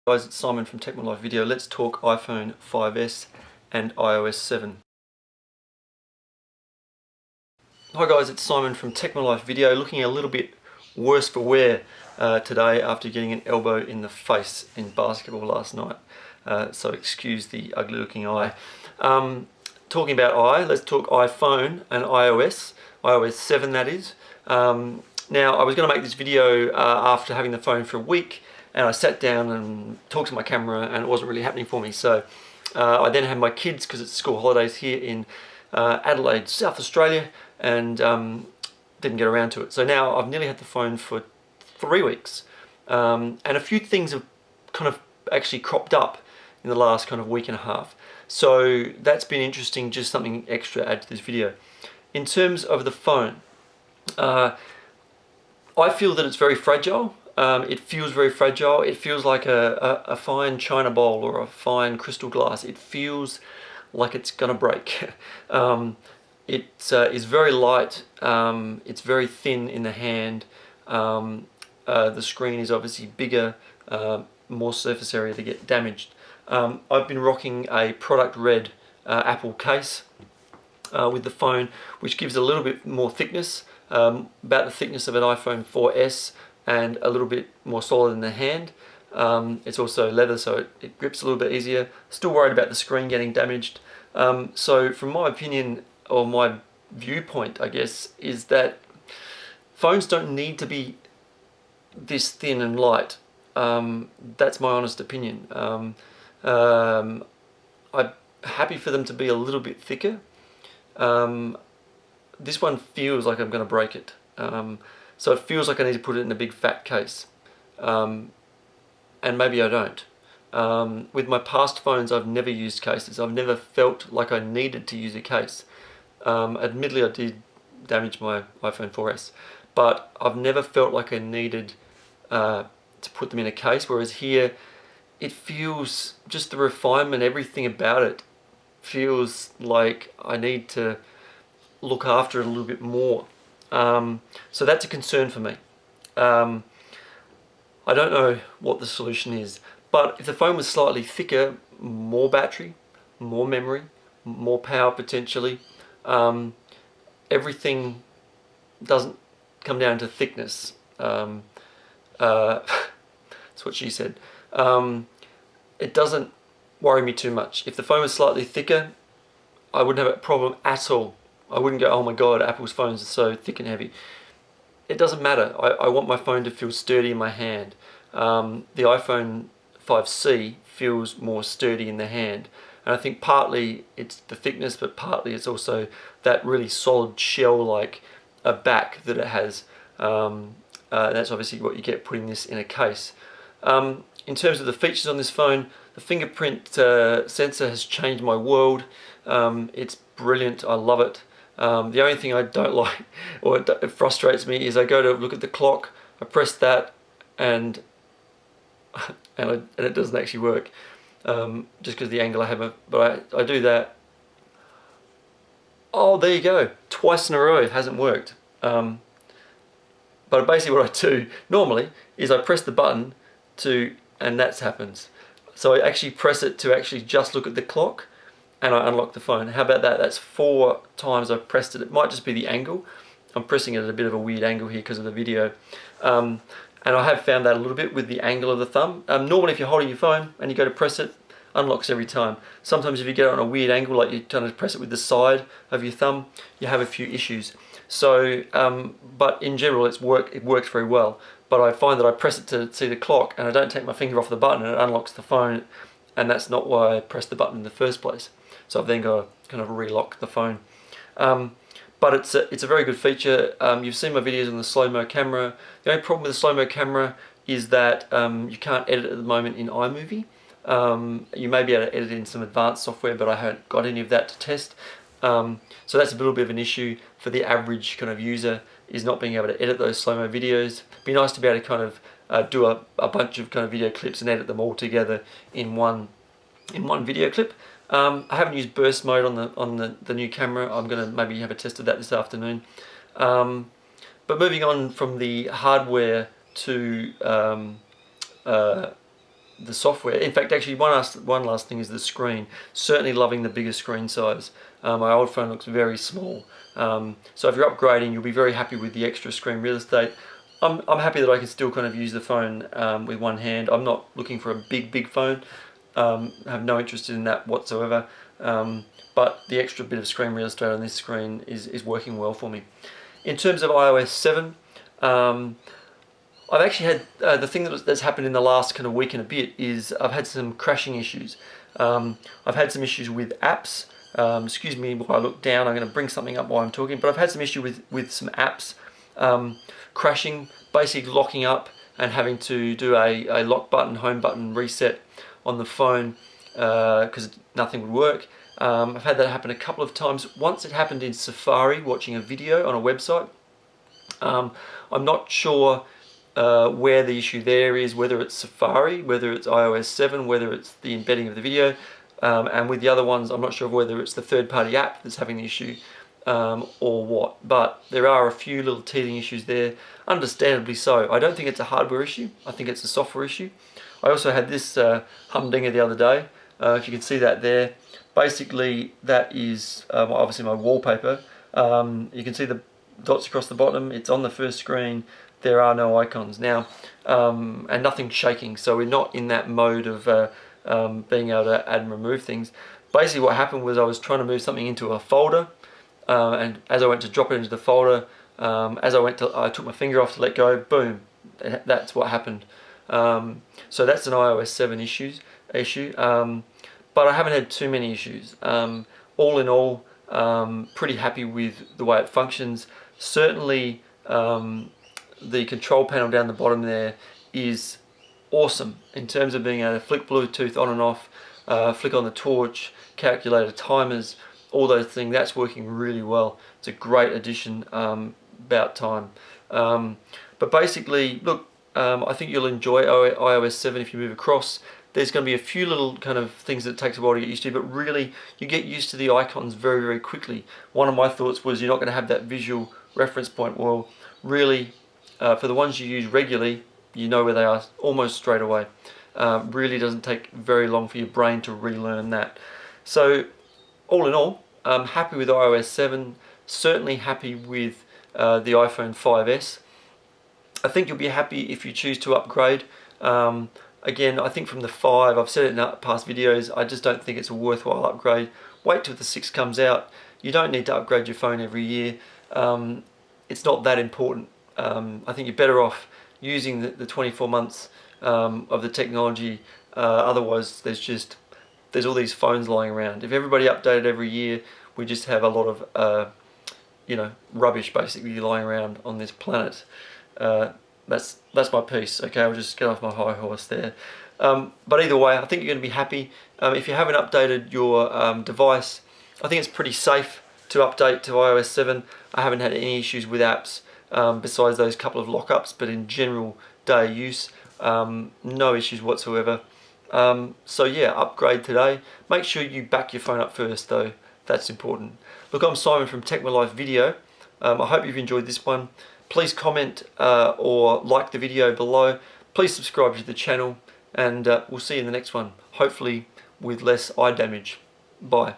Guys, it's Simon from Tech My Life Video. Let's talk iPhone 5S and iOS 7. Hi guys, it's Simon from Tech My Life Video, looking a little bit worse for wear today after getting an elbow in the face in basketball last night. So excuse the ugly looking eye. Talking about let's talk iPhone and iOS 7 that is. Now I was going to make this video after having the phone for a week, and I sat down and talked to my camera and it wasn't really happening for me. So I then had my kids, because it's school holidays here in Adelaide, South Australia, and didn't get around to it. So now I've nearly had the phone for 3 weeks, and a few things have kind of actually cropped up in the last kind of week and a half. So that's been interesting, just something extra to add to this video. In terms of the phone, I feel that it's very fragile. It feels very fragile. It feels like a fine china bowl or a fine crystal glass. It feels like it's gonna break. It is very light. It's very thin in the hand. The screen is obviously bigger, more surface area to get damaged. I've been rocking a product red Apple case with the phone, which gives a little bit more thickness, about the thickness of an iPhone 4S, and a little bit more solid in the hand. It's also leather, so it grips a little bit easier. Still worried about the screen getting damaged. So from my opinion, or my viewpoint I guess, is that phones don't need to be this thin and light. That's my honest opinion. I'm happy for them to be a little bit thicker. This one feels like I'm going to break it. So it feels like I need to put it in a big fat case. And maybe I don't. With my past phones, I've never used cases. I've never felt like I needed to use a case. Admittedly, I did damage my iPhone 4S, but I've never felt like I needed to put them in a case, whereas here, it feels, just the refinement, everything about it feels like I need to look after it a little bit more. So that's a concern for me. I don't know what the solution is, but if the phone was slightly thicker, more battery, more memory, more power potentially, everything doesn't come down to thickness. That's what she said. It doesn't worry me too much. If the phone was slightly thicker, I wouldn't have a problem at all. I wouldn't go, oh my god, Apple's phones are so thick and heavy. It doesn't matter. I want my phone to feel sturdy in my hand. The iPhone 5C feels more sturdy in the hand. And I think partly it's the thickness, but partly it's also that really solid shell-like back that it has. That's obviously what you get putting this in a case. In terms of the features on this phone, the fingerprint sensor has changed my world. It's brilliant. I love it. The only thing I don't like, or it frustrates me, is I go to look at the clock, I press that, and it doesn't actually work, just because of the angle I have. But I do that. Oh, there you go. Twice in a row it hasn't worked. But basically what I do normally is I press the button and that happens. So I actually press it to actually just look at the clock, and I unlock the phone. How about that? That's 4 times I've pressed it. It might just be the angle. I'm pressing it at a bit of a weird angle here because of the video. And I have found that a little bit with the angle of the thumb. Normally if you're holding your phone and you go to press it, unlocks every time. Sometimes if you get it on a weird angle, like you're trying to press it with the side of your thumb, you have a few issues. So, but in general it works very well. But I find that I press it to see the clock and I don't take my finger off the button and it unlocks the phone, and that's not why I pressed the button in the first place. So I've then got to kind of relock the phone. But it's a very good feature. You've seen my videos on the slow-mo camera. The only problem with the slow-mo camera is that you can't edit at the moment in iMovie. You may be able to edit in some advanced software, but I haven't got any of that to test. So that's a little bit of an issue for the average kind of user, is not being able to edit those slow-mo videos. It'd be nice to be able to kind of do a bunch of kind of video clips and edit them all together in one video clip. I haven't used burst mode on the new camera. I'm going to maybe have a test of that this afternoon. But moving on from the hardware to the software. In fact, actually, one last thing is the screen. Certainly loving the bigger screen size. My old phone looks very small. So if you're upgrading, you'll be very happy with the extra screen real estate. I'm happy that I can still kind of use the phone with one hand. I'm not looking for a big phone. I have no interest in that whatsoever. But the extra bit of screen real estate on this screen is working well for me. In terms of iOS 7, I've actually had, the thing that's happened in the last kind of week and a bit is I've had some crashing issues. I've had some issues with apps. Excuse me while I look down, I'm going to bring something up while I'm talking, but I've had some issue with some apps crashing, basically locking up and having to do a lock button, home button reset on the phone because nothing would work. I've had that happen a couple of times. Once it happened in Safari, watching a video on a website. I'm not sure where the issue there is, whether it's Safari, whether it's iOS 7, whether it's the embedding of the video, and with the other ones I'm not sure whether it's the third-party app that's having the issue or what, but there are a few little teething issues there, understandably so. I don't think it's a hardware issue, I think it's a software issue. I also had this humdinger the other day, if you can see that there. Basically that is obviously my wallpaper. You can see the dots across the bottom, it's on the first screen, there are no icons now, and nothing's shaking, so we're not in that mode of being able to add and remove things. Basically what happened was I was trying to move something into a folder, and as I went to drop it into the folder, I took my finger off to let go, boom, that's what happened. So that's an iOS 7 issue, but I haven't had too many issues. All in all, pretty happy with the way it functions. Certainly the control panel down the bottom there is awesome in terms of being able to flick Bluetooth on and off, flick on the torch, calculator timers, all those things. That's working really well. It's a great addition, about time. But basically, look, I think you'll enjoy iOS 7 if you move across. There's going to be a few little kind of things that it takes a while to get used to, but really you get used to the icons very quickly. One of my thoughts was you're not going to have that visual reference point. Well, really, for the ones you use regularly, you know where they are almost straight away. Really doesn't take very long for your brain to relearn that. So all in all, I'm happy with iOS 7, certainly happy with the iPhone 5S. I think you'll be happy if you choose to upgrade. Again, I think from the 5, I've said it in past videos, I just don't think it's a worthwhile upgrade. Wait till the 6 comes out. You don't need to upgrade your phone every year. It's not that important. I think you're better off using the 24 months of the technology. Otherwise, there's all these phones lying around. If everybody updated every year, we just have a lot of rubbish basically lying around on this planet. That's my piece. Okay, I'll just get off my high horse there. But either way, I think you're going to be happy. If you haven't updated your device, I think it's pretty safe to update to iOS 7. I haven't had any issues with apps besides those couple of lockups, but in general day use, no issues whatsoever. So yeah, upgrade today. Make sure you back your phone up first though. That's important. Look, I'm Simon from Tech My Life Video. I hope you've enjoyed this one. Please comment or like the video below. Please subscribe to the channel, and we'll see you in the next one, hopefully with less eye damage. Bye.